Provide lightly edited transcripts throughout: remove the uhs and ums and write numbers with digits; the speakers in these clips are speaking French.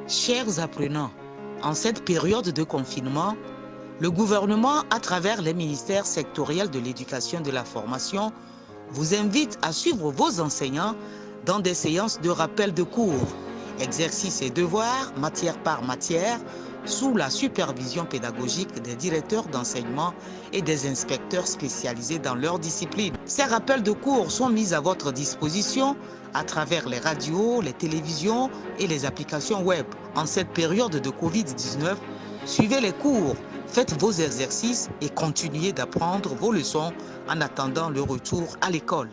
Chers apprenants, en cette période de confinement, le gouvernement, à travers les ministères sectoriels de l'éducation et de la formation, vous invite à suivre vos enseignants dans des séances de rappel de cours, exercices et devoirs, matière par matière, sous la supervision pédagogique des directeurs d'enseignement et des inspecteurs spécialisés dans leur discipline. Ces rappels de cours sont mis à votre disposition à travers les radios, les télévisions et les applications web. En cette période de Covid-19, suivez les cours, faites vos exercices et continuez d'apprendre vos leçons en attendant le retour à l'école.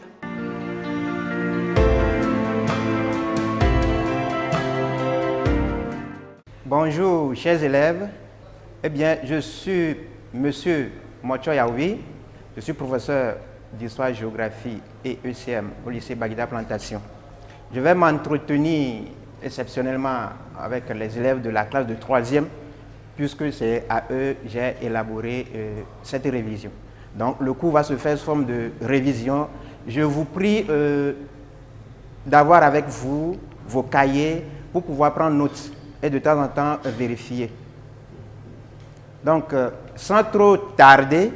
Bonjour, chers élèves. Eh bien, je suis Monsieur Mocho Yaoui. Je suis professeur d'histoire, géographie et ECM au lycée Baguida Plantation. Je vais m'entretenir exceptionnellement avec les élèves de la classe de 3e, puisque c'est à eux que j'ai élaboré cette révision. Donc, le cours va se faire sous forme de révision. Je vous prie d'avoir avec vous vos cahiers pour pouvoir prendre note et de temps en temps vérifier. Donc, sans trop tarder,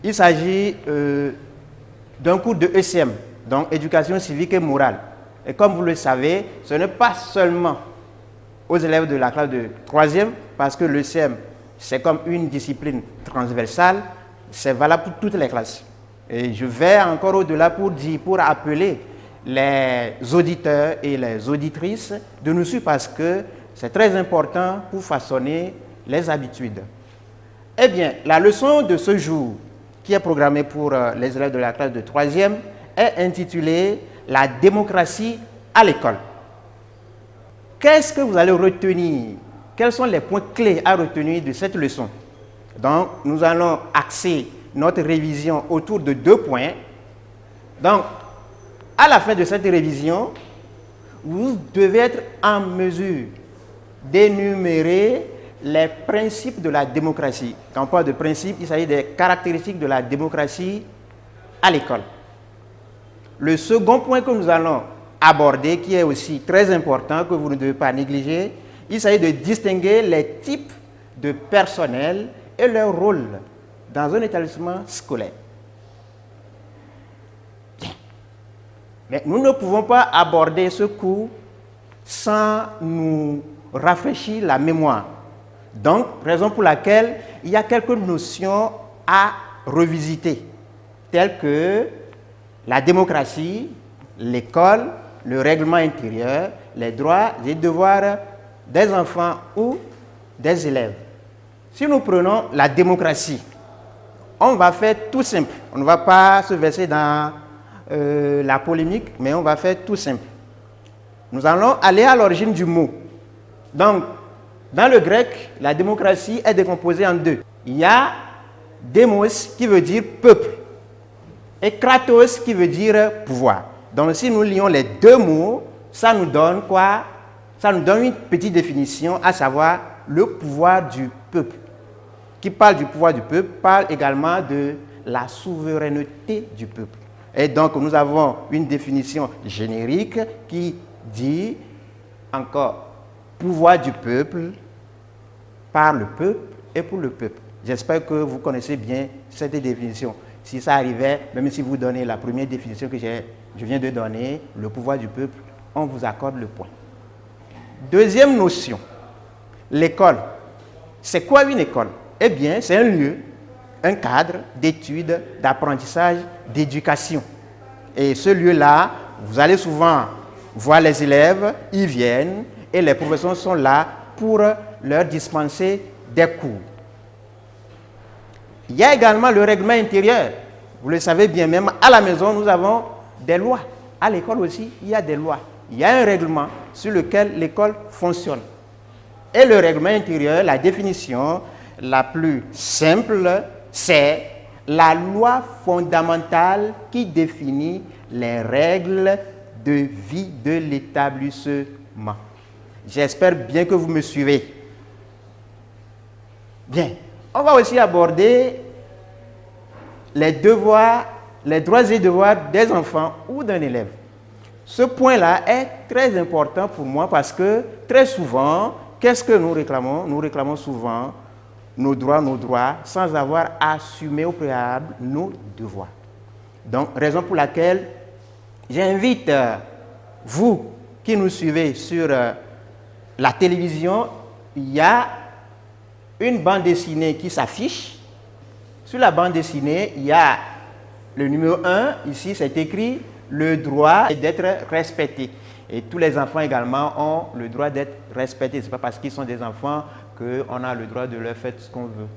il s'agit d'un cours de ECM, donc éducation civique et morale. Et comme vous le savez, ce n'est pas seulement aux élèves de la classe de 3e, parce que l'ECM, c'est comme une discipline transversale, c'est valable pour toutes les classes. Et je vais encore au-delà pour appeler les auditeurs et les auditrices de nous suivre parce que c'est très important pour façonner les habitudes. Eh bien, la leçon de ce jour, qui est programmée pour les élèves de la classe de 3e, est intitulée « La démocratie à l'école ». Qu'est-ce que vous allez retenir? Quels sont les points clés à retenir de cette leçon? Donc, nous allons axer notre révision autour de 2 points. Donc, à la fin de cette révision, vous devez être en mesure d'énumérer les principes de la démocratie. Quand on parle de principes, il s'agit des caractéristiques de la démocratie à l'école. Le second point que nous allons aborder, qui est aussi très important, que vous ne devez pas négliger, il s'agit de distinguer les types de personnel et leur rôle dans un établissement scolaire. Mais nous ne pouvons pas aborder ce cours sans nous rafraîchir la mémoire. Donc, raison pour laquelle il y a quelques notions à revisiter, telles que la démocratie, l'école, le règlement intérieur, les droits et devoirs des enfants ou des élèves. Si nous prenons la démocratie, on va faire tout simple. On ne va pas se verser dans la polémique, mais on va faire tout simple. Nous allons aller à l'origine du mot. Donc, dans le grec, la démocratie est décomposée en 2. Il y a démos qui veut dire peuple et kratos qui veut dire pouvoir. Donc, si nous lions les 2 mots, ça nous donne quoi? Ça nous donne une petite définition, à savoir le pouvoir du peuple. Qui parle du pouvoir du peuple, parle également de la souveraineté du peuple. Et donc, nous avons une définition générique qui dit encore pouvoir du peuple, par le peuple et pour le peuple. J'espère que vous connaissez bien cette définition. Si ça arrivait, même si vous donnez la première définition que je viens de donner, le pouvoir du peuple, on vous accorde le point. Deuxième notion, l'école. C'est quoi une école? Eh bien, c'est un lieu, un cadre d'études, d'apprentissage, d'éducation. Et ce lieu-là, vous allez souvent voir les élèves, ils viennent et les professeurs sont là pour leur dispenser des cours. Il y a également le règlement intérieur. Vous le savez bien, même à la maison, nous avons des lois. À l'école aussi, il y a des lois. Il y a un règlement sur lequel l'école fonctionne. Et le règlement intérieur, la définition la plus simple, c'est la loi fondamentale qui définit les règles de vie de l'établissement. J'espère bien que vous me suivez. Bien, on va aussi aborder les devoirs, les droits et devoirs des enfants ou d'un élève. Ce point-là est très important pour moi parce que très souvent, qu'est-ce que nous réclamons? Nous réclamons souvent nos droits, sans avoir assumé au préalable nos devoirs. Donc, raison pour laquelle j'invite vous qui nous suivez sur la télévision, il y a une bande dessinée qui s'affiche. Sur la bande dessinée, il y a le numéro 1, ici c'est écrit « Le droit d'être respecté ». Et tous les enfants également ont le droit d'être respectés. Ce n'est pas parce qu'ils sont des enfants qu'on a le droit de leur faire ce qu'on veut.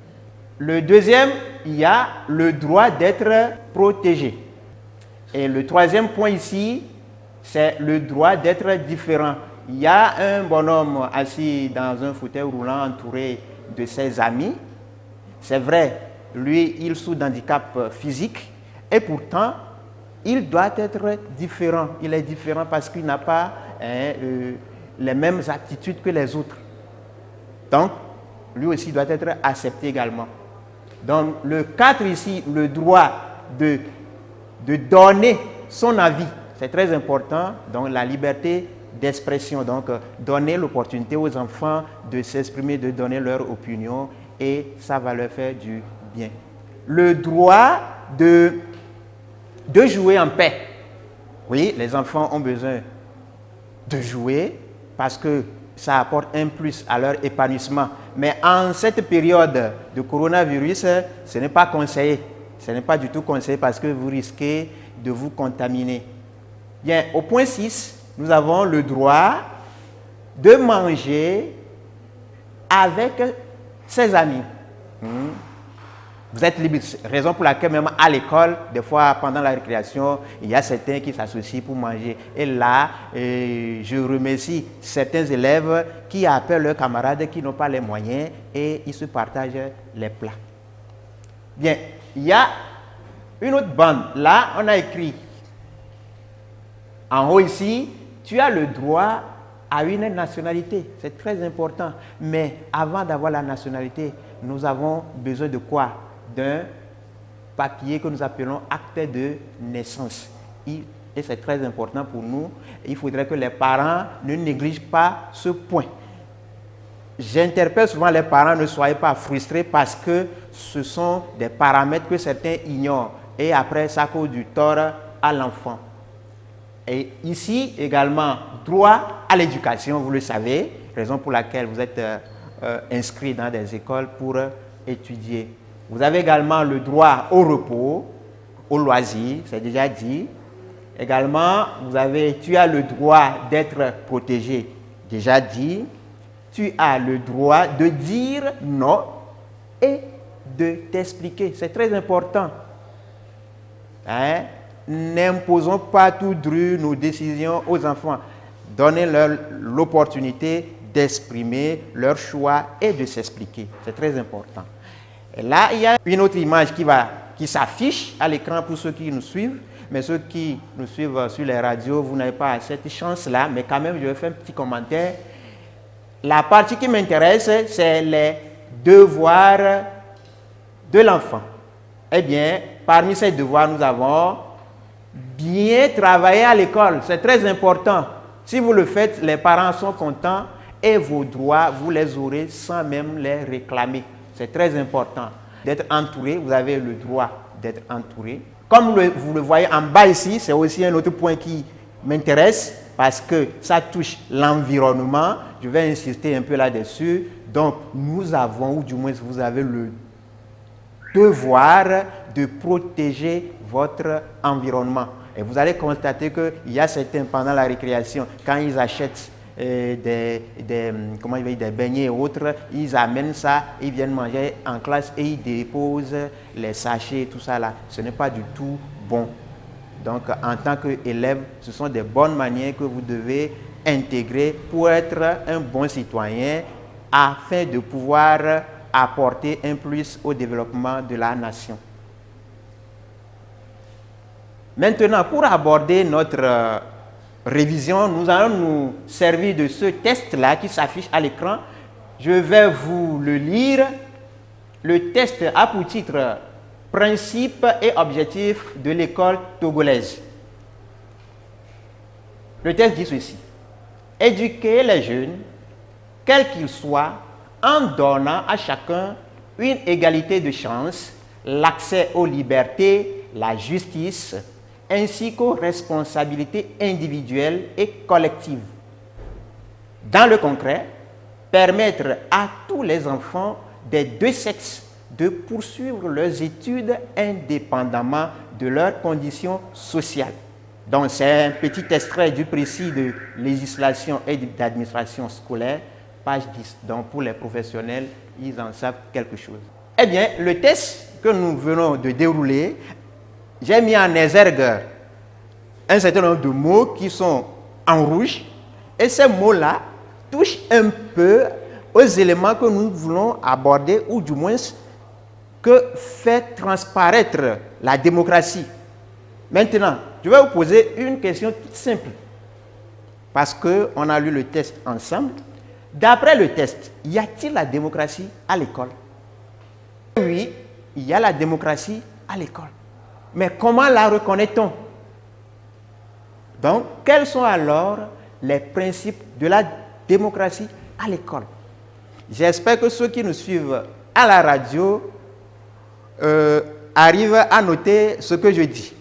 Le deuxième, il y a le droit d'être protégé. Et le troisième point ici, c'est le droit d'être différent. Il y a un bonhomme assis dans un fauteuil roulant entouré de ses amis. C'est vrai, lui, il souffre d'handicap physique et pourtant, il doit être différent. Il est différent parce qu'il n'a pas les mêmes aptitudes que les autres. Donc, lui aussi doit être accepté également. Donc, le 4 ici, le droit de donner son avis. C'est très important. Donc, la liberté d'expression. Donc, donner l'opportunité aux enfants de s'exprimer, de donner leur opinion et ça va leur faire du bien. Le droit de jouer en paix. Oui, les enfants ont besoin de jouer parce que ça apporte un plus à leur épanouissement. Mais en cette période de coronavirus, ce n'est pas conseillé. Ce n'est pas du tout conseillé parce que vous risquez de vous contaminer. Bien, au point 6, nous avons le droit de manger avec ses amis. Vous êtes libre, raison pour laquelle même à l'école, des fois pendant la récréation, il y a certains qui s'associent pour manger. Et là, je remercie certains élèves qui appellent leurs camarades qui n'ont pas les moyens et ils se partagent les plats. Bien, il y a une autre bande. Là, on a écrit en haut ici, tu as le droit à une nationalité. C'est très important. Mais avant d'avoir la nationalité, nous avons besoin de quoi? D'un papier que nous appelons acte de naissance. Et c'est très important pour nous. Il faudrait que les parents ne négligent pas ce point. J'interpelle souvent les parents, ne soyez pas frustrés parce que ce sont des paramètres que certains ignorent. Et après, ça cause du tort à l'enfant. Et ici également, droit à l'éducation, vous le savez, raison pour laquelle vous êtes inscrit dans des écoles pour étudier. Vous avez également le droit au repos, au loisir, c'est déjà dit. Également, tu as le droit d'être protégé, déjà dit. Tu as le droit de dire non et de t'expliquer. C'est très important. N'imposons pas tout dru nos décisions aux enfants. Donnez-leur l'opportunité d'exprimer leur choix et de s'expliquer. C'est très important. Et là, il y a une autre image qui s'affiche à l'écran pour ceux qui nous suivent. Mais ceux qui nous suivent sur les radios, vous n'avez pas cette chance-là. Mais quand même, je vais faire un petit commentaire. La partie qui m'intéresse, c'est les devoirs de l'enfant. Eh bien, parmi ces devoirs, nous avons bien travailler à l'école. C'est très important. Si vous le faites, les parents sont contents et vos droits, vous les aurez sans même les réclamer. C'est très important d'être entouré. Vous avez le droit d'être entouré. Comme vous le voyez en bas ici, c'est aussi un autre point qui m'intéresse parce que ça touche l'environnement. Je vais insister un peu là-dessus. Donc, nous avons, ou du moins vous avez le devoir de protéger votre environnement. Et vous allez constater qu'il y a certains, pendant la récréation, quand ils achètent des beignets et autres, ils amènent ça, ils viennent manger en classe et ils déposent les sachets et tout ça là. Ce n'est pas du tout bon. Donc, en tant qu'élève, ce sont des bonnes manières que vous devez intégrer pour être un bon citoyen afin de pouvoir apporter un plus au développement de la nation. Maintenant, pour aborder notre révision, nous allons nous servir de ce test-là qui s'affiche à l'écran. Je vais vous le lire. Le test a pour titre « Principes et objectifs de l'école togolaise ». Le texte dit ceci. Éduquer les jeunes, quels qu'ils soient, en donnant à chacun une égalité de chance, l'accès aux libertés, la justice, ainsi qu'aux responsabilités individuelles et collectives. Dans le concret, permettre à tous les enfants des deux sexes de poursuivre leurs études indépendamment de leurs conditions sociales. Donc, c'est un petit extrait du précis de législation et d'administration scolaire, page 10. Donc, pour les professionnels, ils en savent quelque chose. Eh bien, le test que nous venons de dérouler, j'ai mis en exergue un certain nombre de mots qui sont en rouge, et ces mots-là touchent un peu aux éléments que nous voulons aborder, ou du moins que fait transparaître la démocratie. Maintenant, je vais vous poser une question toute simple, parce qu'on a lu le test ensemble. D'après le test, y a-t-il la démocratie à l'école? Oui, il y a la démocratie à l'école. Mais comment la reconnaît-on? Donc, quels sont alors les principes de la démocratie à l'école? J'espère que ceux qui nous suivent à la radio arrivent à noter ce que je dis.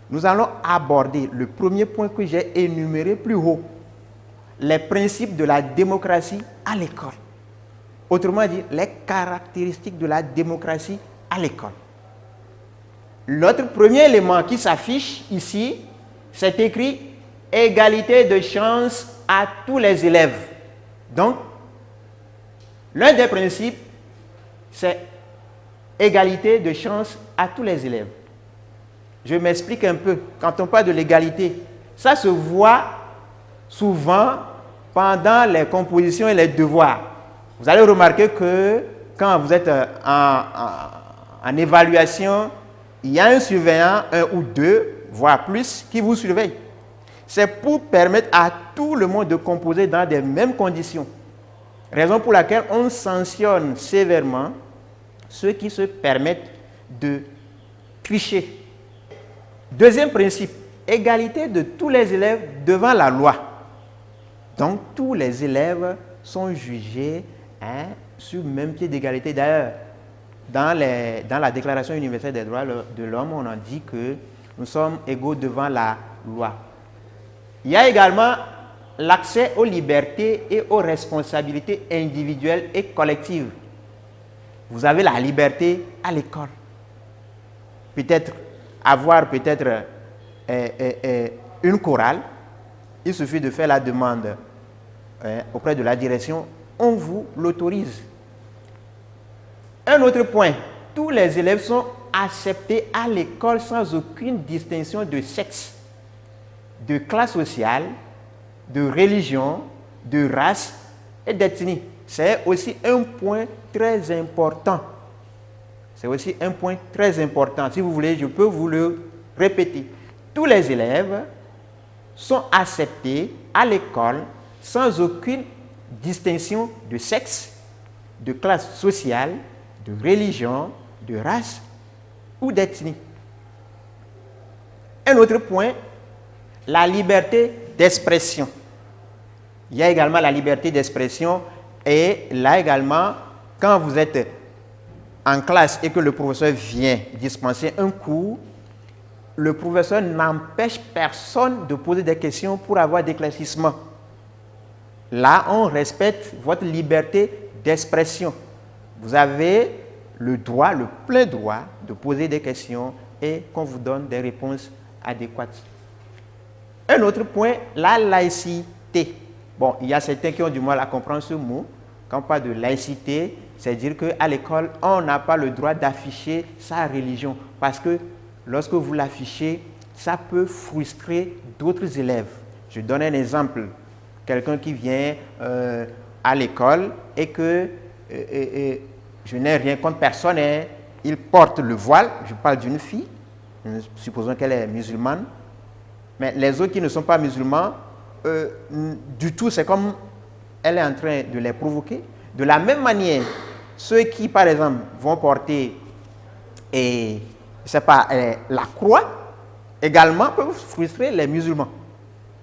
Nous allons aborder le premier point que j'ai énuméré plus haut, les principes de la démocratie à l'école. Autrement dit, les caractéristiques de la démocratie à l'école. L'autre premier élément qui s'affiche ici, c'est écrit « Égalité de chance à tous les élèves ». Donc, l'un des principes, c'est égalité de chance à tous les élèves. Je m'explique un peu. Quand on parle de l'égalité, ça se voit souvent pendant les compositions et les devoirs. Vous allez remarquer que quand vous êtes en évaluation, il y a un surveillant, un ou deux, voire plus, qui vous surveille. C'est pour permettre à tout le monde de composer dans les mêmes conditions. Raison pour laquelle on sanctionne sévèrement ceux qui se permettent de tricher. Deuxième principe, égalité de tous les élèves devant la loi. Donc, tous les élèves sont jugés sur le même pied d'égalité. D'ailleurs, dans la Déclaration universelle des droits de l'homme, on a dit que nous sommes égaux devant la loi. Il y a également l'accès aux libertés et aux responsabilités individuelles et collectives. Vous avez la liberté à l'école. Peut-être avoir une chorale, il suffit de faire la demande auprès de la direction, on vous l'autorise. Un autre point, tous les élèves sont acceptés à l'école sans aucune distinction de sexe, de classe sociale, de religion, de race et d'ethnie. C'est aussi un point très important. C'est aussi un point très important. Si vous voulez, je peux vous le répéter. Tous les élèves sont acceptés à l'école sans aucune distinction de sexe, de classe sociale, de religion, de race ou d'ethnie. Un autre point, la liberté d'expression. Il y a également la liberté d'expression et là également, quand vous êtes en classe et que le professeur vient dispenser un cours, le professeur n'empêche personne de poser des questions pour avoir des éclaircissements. Là, on respecte votre liberté d'expression. Vous avez le droit, le plein droit de poser des questions et qu'on vous donne des réponses adéquates. Un autre point, la laïcité. Bon, il y a certains qui ont du mal à comprendre ce mot. Quand on parle de laïcité, c'est dire qu'à l'école, on n'a pas le droit d'afficher sa religion. Parce que lorsque vous l'affichez, ça peut frustrer d'autres élèves. Je donne un exemple. Quelqu'un qui vient à l'école et que je n'ai rien contre personne, il porte le voile, je parle d'une fille, supposons qu'elle est musulmane, mais les autres qui ne sont pas musulmans, du tout, c'est comme elle est en train de les provoquer. De la même manière, ceux qui, par exemple, vont porter la croix, également peuvent frustrer les musulmans.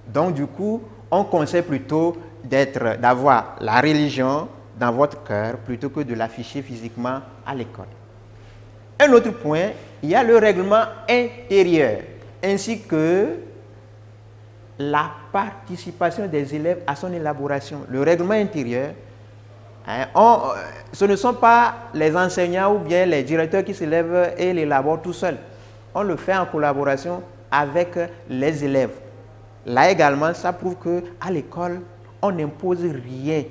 Donc, du coup, on conseille plutôt d'avoir la religion dans votre cœur plutôt que de l'afficher physiquement à l'école. Un autre point, il y a le règlement intérieur, ainsi que la participation des élèves à son élaboration. Le règlement intérieur, ce ne sont pas les enseignants ou bien les directeurs qui se lèvent et l'élaborent tout seuls. On le fait en collaboration avec les élèves. Là également, ça prouve qu'à l'école, on n'impose rien.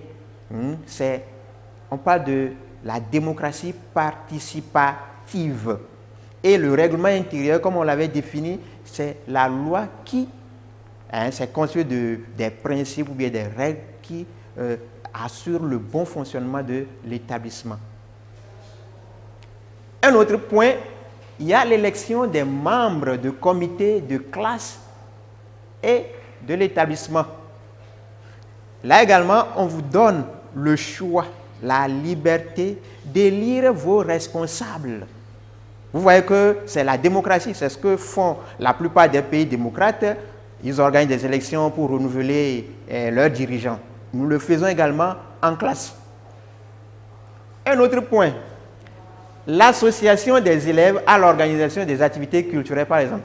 On parle de la démocratie participative. Et le règlement intérieur, comme on l'avait défini, c'est la loi qui c'est construit des principes ou bien des règles qui assurent le bon fonctionnement de l'établissement. Un autre point, il y a l'élection des membres de comités de classe et de l'établissement. Là également, on vous donne le choix, la liberté d'élire vos responsables. Vous voyez que c'est la démocratie, c'est ce que font la plupart des pays démocrates. Ils organisent des élections pour renouveler leurs dirigeants. Nous le faisons également en classe. Un autre point, l'association des élèves à l'organisation des activités culturelles, par exemple.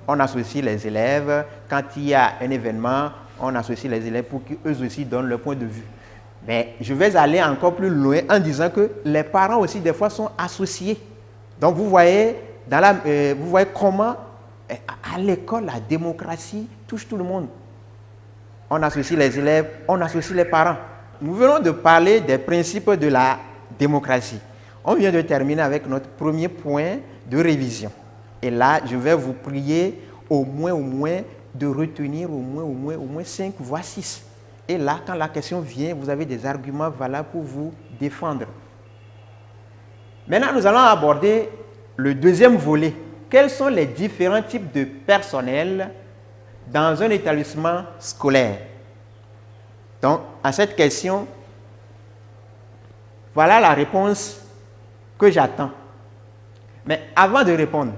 On associe les élèves, quand il y a un événement, on associe les élèves pour qu'eux aussi donnent leur point de vue. Mais je vais aller encore plus loin en disant que les parents aussi, des fois, sont associés. Donc, vous voyez comment, à l'école, la démocratie touche tout le monde. On associe les élèves, on associe les parents. Nous venons de parler des principes de la démocratie. On vient de terminer avec notre premier point de révision. Et là, je vais vous prier au moins de retenir au moins 5 voire 6. Et là, quand la question vient, vous avez des arguments valables pour vous défendre. Maintenant, nous allons aborder le deuxième volet. Quels sont les différents types de personnel dans un établissement scolaire? Donc, à cette question, voilà la réponse que j'attends. Mais avant de répondre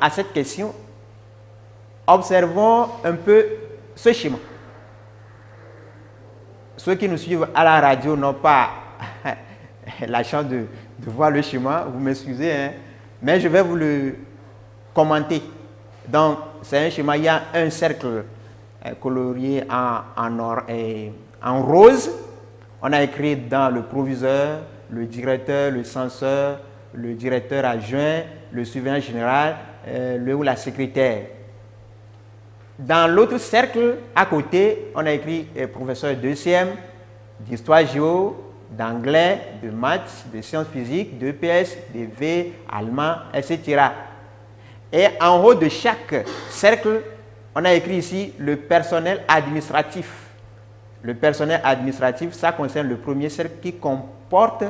à cette question, observons un peu ce schéma. Ceux qui nous suivent à la radio n'ont pas la chance de voir le schéma, vous m'excusez, mais je vais vous le commenter. Donc, c'est un schéma, il y a un cercle colorié en rose. On a écrit dans le proviseur, le directeur, le censeur, le directeur adjoint, le surveillant général, ou la secrétaire. Dans l'autre cercle, à côté, on a écrit professeur deuxième, d'histoire géo, d'anglais, de maths, de sciences physiques, d'EPS, de V, allemand, etc. Et en haut de chaque cercle, on a écrit ici le personnel administratif. Le personnel administratif, ça concerne le premier cercle qui comporte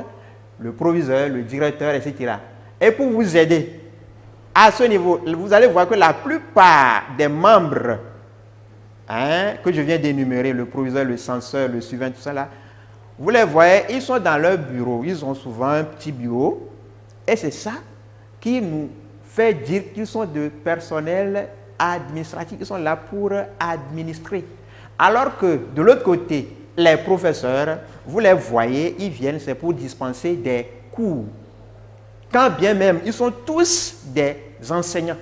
le proviseur, le directeur, etc. Et pour vous aider, à ce niveau, vous allez voir que la plupart des membres que je viens d'énumérer, le proviseur, le censeur, le suivant, tout ça là, vous les voyez, ils sont dans leur bureau. Ils ont souvent un petit bureau. Et c'est ça qui nous fait dire qu'ils sont de personnel administratif. Ils sont là pour administrer. Alors que de l'autre côté, les professeurs, vous les voyez, ils viennent, c'est pour dispenser des cours. Quand bien même, ils sont tous des enseignants.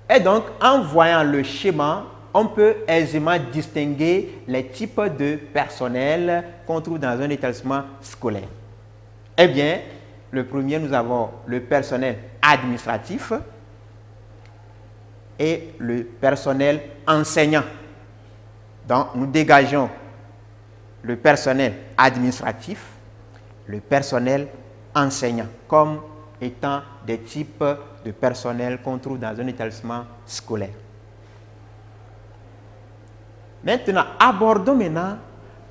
Et donc, en voyant le schéma, on peut aisément distinguer les types de personnel qu'on trouve dans un établissement scolaire. Eh bien, le premier, nous avons le personnel administratif et le personnel enseignant. Donc, nous dégageons le personnel administratif, le personnel enseignant, comme étant des types de personnel qu'on trouve dans un établissement scolaire. Maintenant, abordons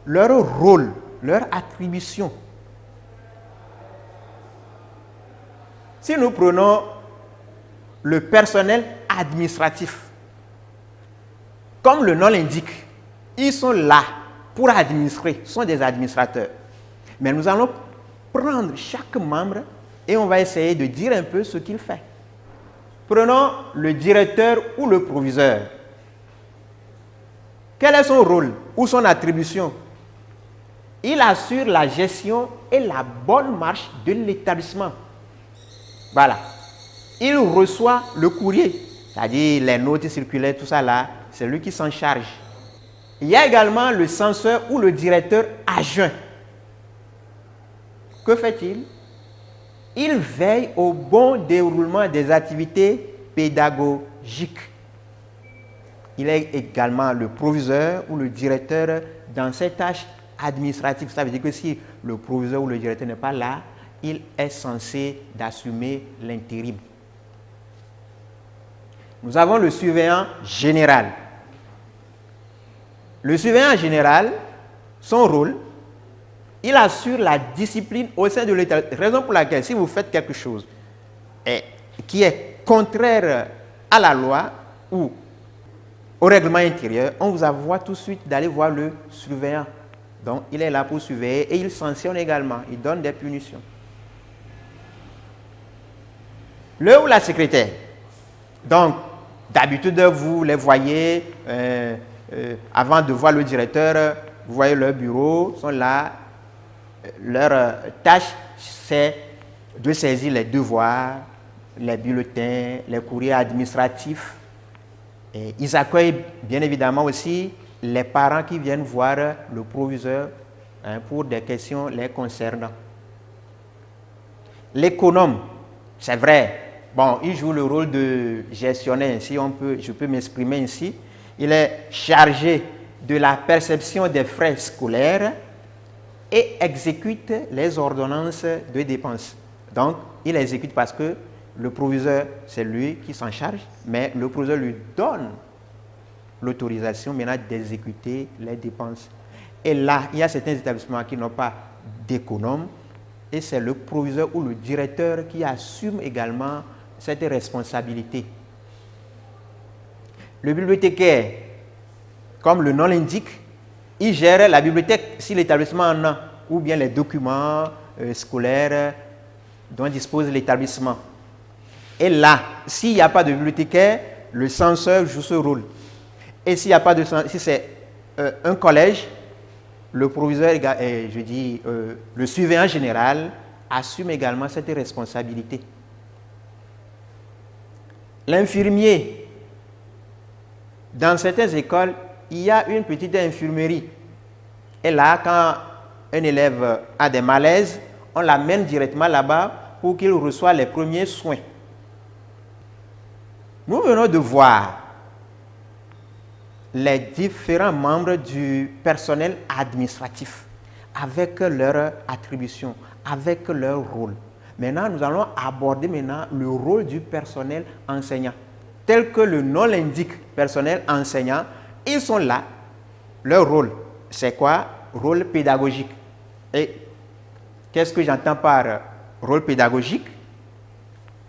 leur rôle, leur attribution. Si nous prenons le personnel administratif, comme le nom l'indique, ils sont là pour administrer, sont des administrateurs. Mais nous allons prendre chaque membre et on va essayer de dire un peu ce qu'il fait. Prenons le directeur ou le proviseur. Quel est son rôle ou son attribution? Il assure la gestion et la bonne marche de l'établissement. Voilà. Il reçoit le courrier, c'est-à-dire les notes circulaires, tout ça là, c'est lui qui s'en charge. Il y a également le censeur ou le directeur adjoint. Que fait-il? Il veille au bon déroulement des activités pédagogiques. Il est également le proviseur ou le directeur dans ses tâches administratives. Ça veut dire que si le proviseur ou le directeur n'est pas là, il est censé d'assumer l'intérim. Nous avons le surveillant général. Le surveillant général, son rôle, il assure la discipline au sein de l'État. Raison pour laquelle, si vous faites quelque chose qui est contraire à la loi ou au règlement intérieur, on vous envoie tout de suite d'aller voir le surveillant. Donc, il est là pour surveiller et il sanctionne également. Il donne des punitions. Le ou la secrétaire. Donc, d'habitude, vous les voyez, avant de voir le directeur, vous voyez leur bureau, sont là. Leur tâche, c'est de saisir les devoirs, les bulletins, les courriers administratifs. Et ils accueillent bien évidemment aussi les parents qui viennent voir le proviseur pour des questions les concernant. L'économe, c'est vrai, bon, il joue le rôle de gestionnaire, si je peux m'exprimer ainsi. Il est chargé de la perception des frais scolaires et exécute les ordonnances de dépenses. Donc, il exécute parce que le proviseur, c'est lui qui s'en charge, mais le proviseur lui donne l'autorisation maintenant d'exécuter les dépenses. Et là, il y a certains établissements qui n'ont pas d'économe, et c'est le proviseur ou le directeur qui assume également cette responsabilité. Le bibliothécaire, comme le nom l'indique, il gère la bibliothèque si l'établissement en a, ou bien les documents scolaires dont dispose l'établissement. Et là, s'il n'y a pas de bibliothécaire, le censeur joue ce rôle. Et s'il n'y a pas de censeur, si c'est un collège, le proviseur, le surveillant général assume également cette responsabilité. L'infirmier, dans certaines écoles, il y a une petite infirmerie. Et là, quand un élève a des malaises, on l'amène directement là-bas pour qu'il reçoive les premiers soins. Nous venons de voir les différents membres du personnel administratif avec leurs attributions, avec leur rôle. Maintenant, nous allons aborder le rôle du personnel enseignant. Tel que le nom l'indique, personnel enseignant, ils sont là. Leur rôle, c'est quoi? Rôle pédagogique. Et qu'est-ce que j'entends par rôle pédagogique?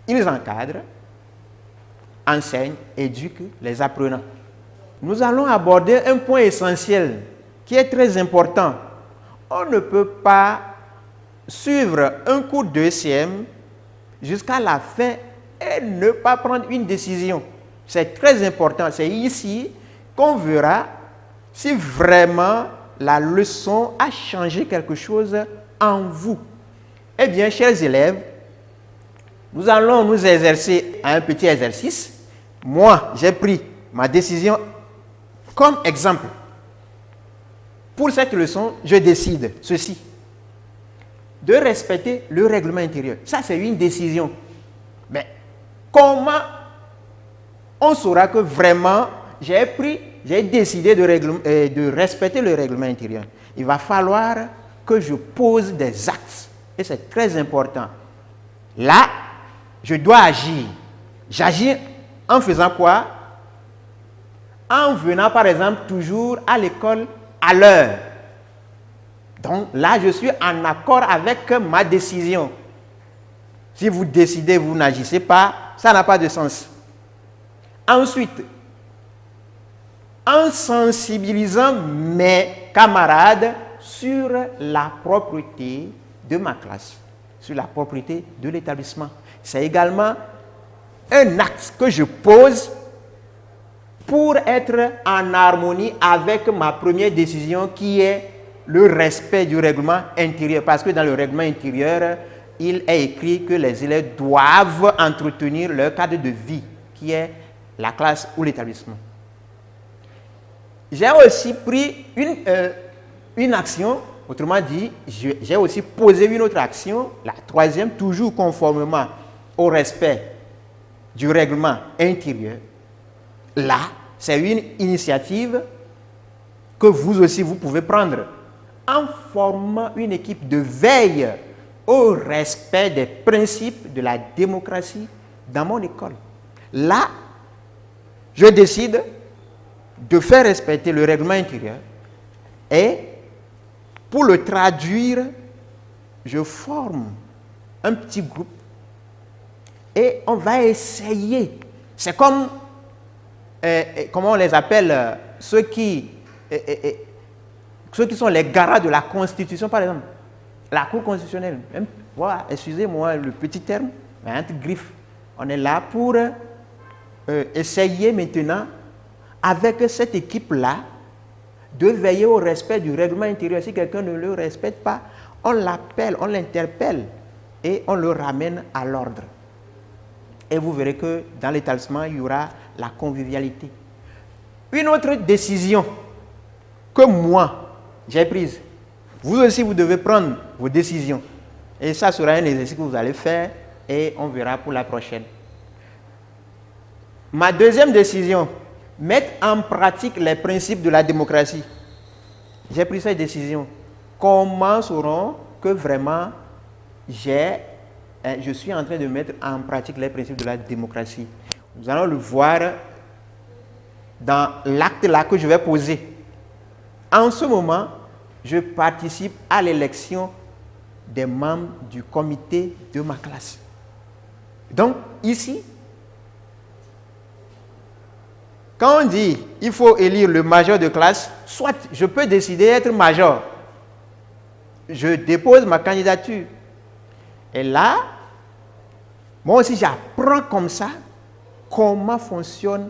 Ils encadrent, enseignent, éduquent les apprenants. Nous allons aborder un point essentiel qui est très important. On ne peut pas suivre un cours de ECM jusqu'à la fin et ne pas prendre une décision. C'est très important. C'est ici qu'on verra si vraiment la leçon a changé quelque chose en vous. Eh bien, chers élèves, nous allons nous exercer à un petit exercice. Moi, j'ai pris ma décision comme exemple. Pour cette leçon, je décide ceci: de respecter le règlement intérieur. Ça, c'est une décision. Mais comment on saura que vraiment j'ai décidé de respecter le règlement intérieur? Il va falloir que je pose des actes. Et c'est très important. Là, je dois agir. J'agis en faisant quoi? En venant, par exemple, toujours à l'école à l'heure. Donc là, je suis en accord avec ma décision. Si vous décidez, vous n'agissez pas, ça n'a pas de sens. Ensuite, en sensibilisant mes camarades sur la propreté de ma classe, sur la propreté de l'établissement. C'est également un acte que je pose pour être en harmonie avec ma première décision qui est le respect du règlement intérieur. Parce que dans le règlement intérieur, il est écrit que les élèves doivent entretenir leur cadre de vie, qui est la classe ou l'établissement. J'ai aussi pris une action, autrement dit, j'ai aussi posé une autre action, la troisième, toujours conformément au respect du règlement intérieur. Là, c'est une initiative que vous aussi, vous pouvez prendre en formant une équipe de veille au respect des principes de la démocratie dans mon école. Là, je décide de faire respecter le règlement intérieur et pour le traduire, je forme un petit groupe et on va essayer. C'est comme, comment on les appelle, ceux qui sont les garants de la Constitution, par exemple. La Cour constitutionnelle. Même, voilà, excusez-moi le petit terme, mais entre griffes. On est là pour essayer maintenant, avec cette équipe-là, de veiller au respect du règlement intérieur. Si quelqu'un ne le respecte pas, on l'appelle, on l'interpelle et on le ramène à l'ordre. Et vous verrez que dans l'établissement, il y aura la convivialité. Une autre décision que moi, j'ai prise, vous aussi, vous devez prendre vos décisions. Et ça sera un exercice que vous allez faire et on verra pour la prochaine. Ma deuxième décision, mettre en pratique les principes de la démocratie. J'ai pris cette décision. Comment saurons que vraiment je suis en train de mettre en pratique les principes de la démocratie? Nous allons le voir dans l'acte là que je vais poser. En ce moment, je participe à l'élection des membres du comité de ma classe. Donc, ici, quand on dit il faut élire le major de classe, soit je peux décider d'être major. Je dépose ma candidature. Et là, moi aussi, j'apprends comme ça comment fonctionne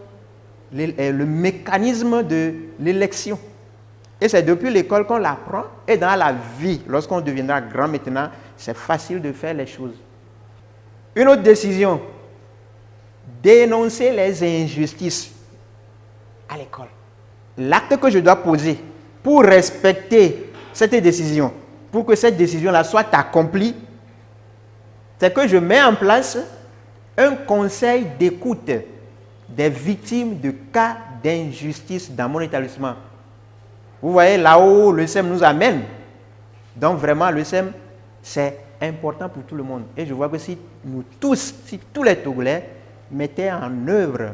le mécanisme de l'élection. Et c'est depuis l'école qu'on l'apprend. Et dans la vie, lorsqu'on deviendra grand maintenant, c'est facile de faire les choses. Une autre décision, dénoncer les injustices à l'école. L'acte que je dois poser pour respecter cette décision, pour que cette décision-là soit accomplie, c'est que je mets en place un conseil d'écoute des victimes de cas d'injustice dans mon établissement. Vous voyez, là-haut, le SEM nous amène. Donc, vraiment, le SEM, c'est important pour tout le monde. Et je vois que si nous tous, si tous les Togolais mettaient en œuvre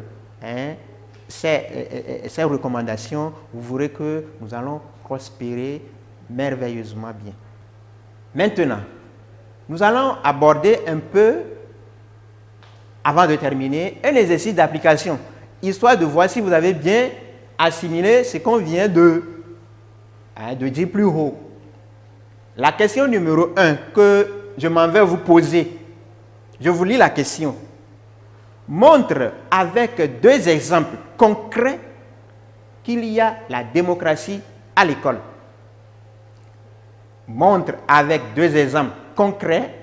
ces recommandations, vous verrez que nous allons prospérer merveilleusement bien. Maintenant, nous allons aborder un peu, avant de terminer, un exercice d'application, histoire de voir si vous avez bien assimilé ce qu'on vient de dire plus haut. La question numéro 1 que je m'en vais vous poser, je vous lis la question. Montre avec 2 exemples concrets qu'il y a la démocratie à l'école. Montre avec 2 exemples concrets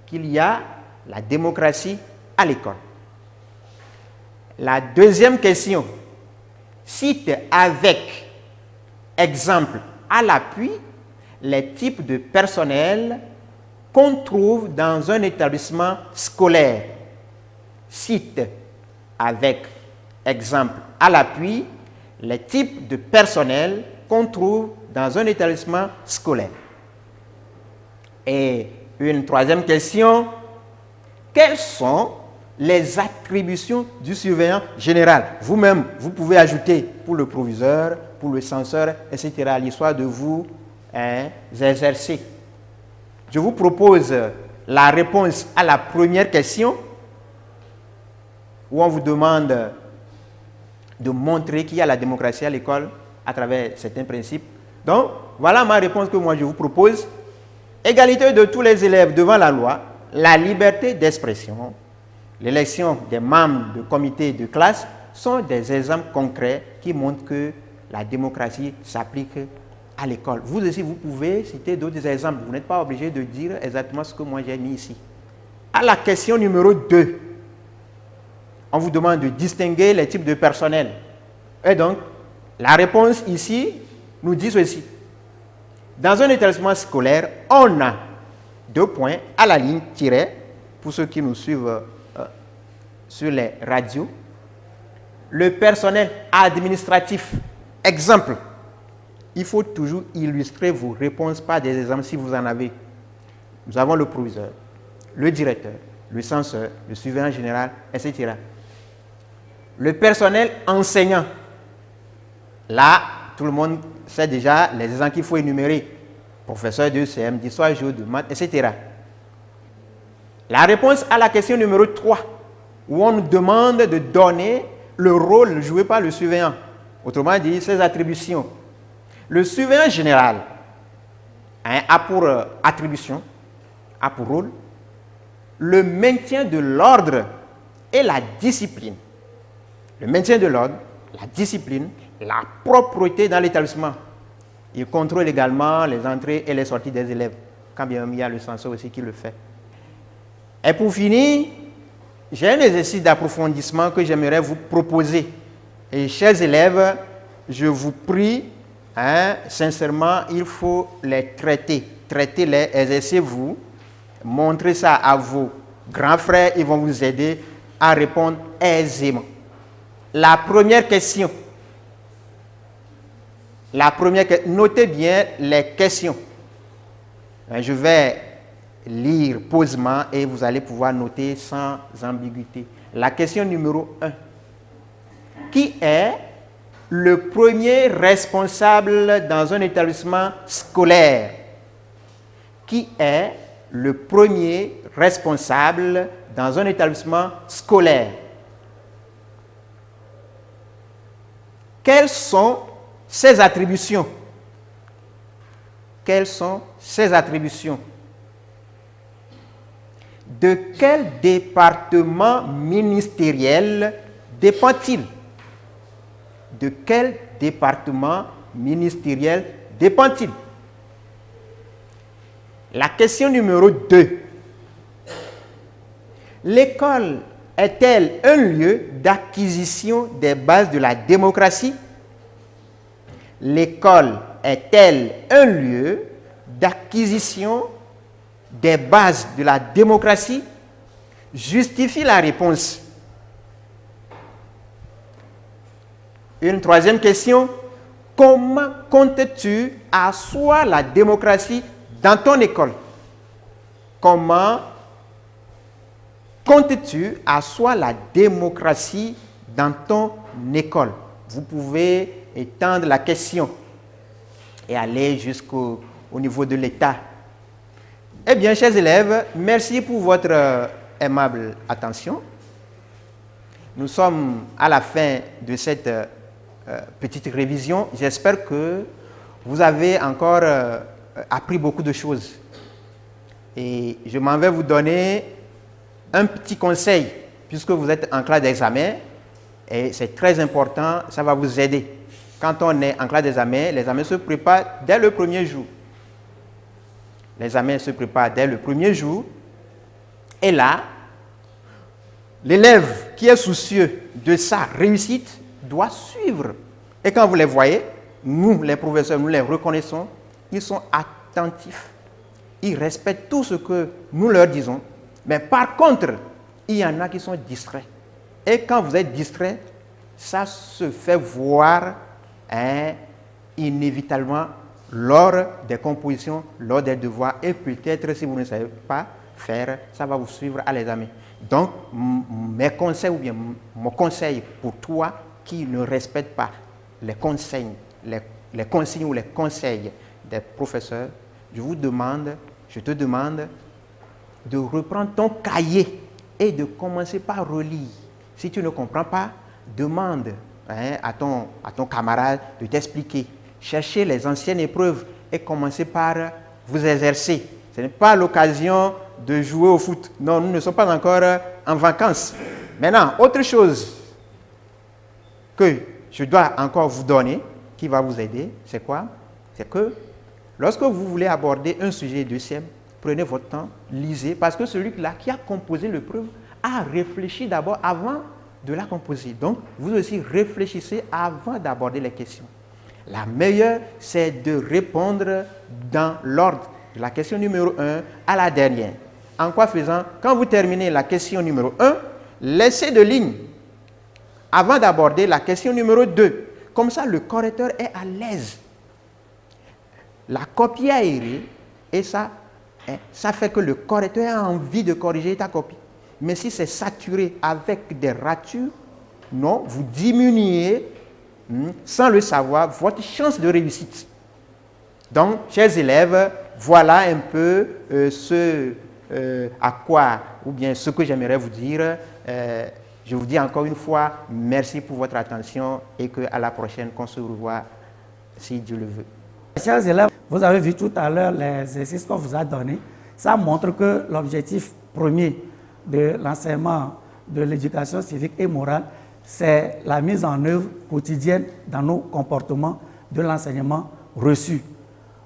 qu'il y a la démocratie à l'école. La deuxième question, cite avec exemple à l'appui les types de personnel qu'on trouve dans un établissement scolaire. Cite avec exemple à l'appui les types de personnel qu'on trouve dans un établissement scolaire. Et une troisième question, quelles sont les attributions du surveillant général? Vous-même, vous pouvez ajouter pour le proviseur, pour le censeur, etc., l'histoire de vous exercer. Je vous propose la réponse à la première question, où on vous demande de montrer qu'il y a la démocratie à l'école à travers certains principes. Donc, voilà ma réponse que moi je vous propose. Égalité de tous les élèves devant la loi, la liberté d'expression, l'élection des membres de comité de classe sont des exemples concrets qui montrent que la démocratie s'applique à l'école. Vous aussi, vous pouvez citer d'autres exemples. Vous n'êtes pas obligé de dire exactement ce que moi j'ai mis ici. À la question numéro 2, on vous demande de distinguer les types de personnel. Et donc, la réponse ici nous dit ceci. Dans un établissement scolaire, on a 2 points à la ligne tirée, pour ceux qui nous suivent sur les radios. Le personnel administratif. Exemple. Il faut toujours illustrer vos réponses par des exemples si vous en avez. Nous avons le proviseur, le directeur, le censeur, le surveillant général, etc. Le personnel enseignant. Là, tout le monde sait déjà les exemples qu'il faut énumérer. Professeur de CM, d'histoire, géo, de maths, etc. La réponse à la question numéro 3, où on nous demande de donner le rôle joué par le surveillant. Autrement dit, ses attributions. Le surveillant général a pour attribution, a pour rôle, le maintien de l'ordre et la discipline. Le maintien de l'ordre, la discipline, la propreté dans l'établissement. Il contrôle également les entrées et les sorties des élèves, quand bien même il y a le censeur aussi qui le fait. Et pour finir, j'ai un exercice d'approfondissement que j'aimerais vous proposer. Et chers élèves, je vous prie, sincèrement, il faut les traiter. Traitez-les, exercez-vous, montrez ça à vos grands frères, ils vont vous aider à répondre aisément. La première question. Notez bien les questions. Je vais lire posément et vous allez pouvoir noter sans ambiguïté. La question numéro 1. Qui est le premier responsable dans un établissement scolaire? Qui est le premier responsable dans un établissement scolaire? Quelles sont ses attributions? Quelles sont ses attributions? De quel département ministériel dépend-il? De quel département ministériel dépend-il? La question numéro 2. L'école est-elle un lieu d'acquisition des bases de la démocratie? L'école est-elle un lieu d'acquisition des bases de la démocratie? Justifie la réponse. Une troisième question. Comment comptes-tu asseoir la démocratie dans ton école? Comment comptes-tu asseoir la démocratie dans ton école? Vous pouvez étendre la question et aller jusqu'au niveau de l'État. Eh bien, chers élèves, merci pour votre aimable attention. Nous sommes à la fin de cette petite révision. J'espère que vous avez encore appris beaucoup de choses. Et je m'en vais vous donner un petit conseil, puisque vous êtes en classe d'examen, et c'est très important, ça va vous aider. Quand on est en classe d'examen, l'examen se prépare dès le premier jour. L'examen se prépare dès le premier jour. Et là, l'élève qui est soucieux de sa réussite doit suivre. Et quand vous les voyez, nous, les professeurs, nous les reconnaissons, ils sont attentifs. Ils respectent tout ce que nous leur disons. Mais par contre, il y en a qui sont distraits. Et quand vous êtes distrait, ça se fait voir inévitablement lors des compositions, lors des devoirs. Et peut-être, si vous ne savez pas faire, ça va vous suivre à l'examen. Donc, mes conseils ou bien mon conseil pour toi qui ne respecte pas les consignes, les consignes ou les conseils des professeurs, je te demande de reprendre ton cahier et de commencer par relire. Si tu ne comprends pas, demande à ton camarade de t'expliquer. Cherchez les anciennes épreuves et commencez par vous exercer. Ce n'est pas l'occasion de jouer au foot. Non, nous ne sommes pas encore en vacances. Maintenant, autre chose que je dois encore vous donner, qui va vous aider, c'est quoi? C'est que lorsque vous voulez aborder un sujet de CM, prenez votre temps, lisez, parce que celui-là qui a composé l'épreuve a réfléchi d'abord avant de la composer. Donc, vous aussi réfléchissez avant d'aborder les questions. La meilleure, c'est de répondre dans l'ordre de la question numéro 1 à la dernière. En quoi faisant? Quand vous terminez la question numéro 1, laissez de lignes avant d'aborder la question numéro 2. Comme ça, le correcteur est à l'aise. La copie aérée, et ça fait que le correcteur a envie de corriger ta copie. Mais si c'est saturé avec des ratures, non, vous diminuez, sans le savoir, votre chance de réussite. Donc, chers élèves, voilà un peu ce que j'aimerais vous dire. Je vous dis encore une fois, merci pour votre attention et qu'à la prochaine, qu'on se revoit si Dieu le veut. Chers élèves, vous avez vu tout à l'heure les exercices qu'on vous a donnés. Ça montre que l'objectif premier de l'enseignement de l'éducation civique et morale, c'est la mise en œuvre quotidienne dans nos comportements de l'enseignement reçu.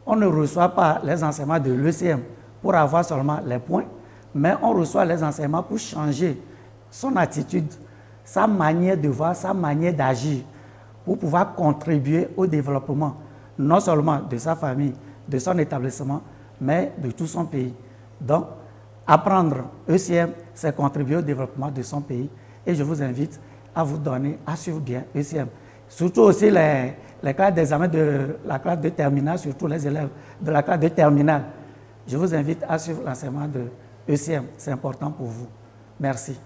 On ne reçoit pas les enseignements de l'ECM pour avoir seulement les points, mais on reçoit les enseignements pour changer son attitude, sa manière de voir, sa manière d'agir, pour pouvoir contribuer au développement, non seulement de sa famille, de son établissement, mais de tout son pays. Donc, apprendre ECM, c'est contribuer au développement de son pays. Et je vous invite à vous donner, à suivre bien ECM. Surtout aussi les classes d'examen de la classe de terminale, surtout les élèves de la classe de terminale. Je vous invite à suivre l'enseignement de ECM. C'est important pour vous. Merci.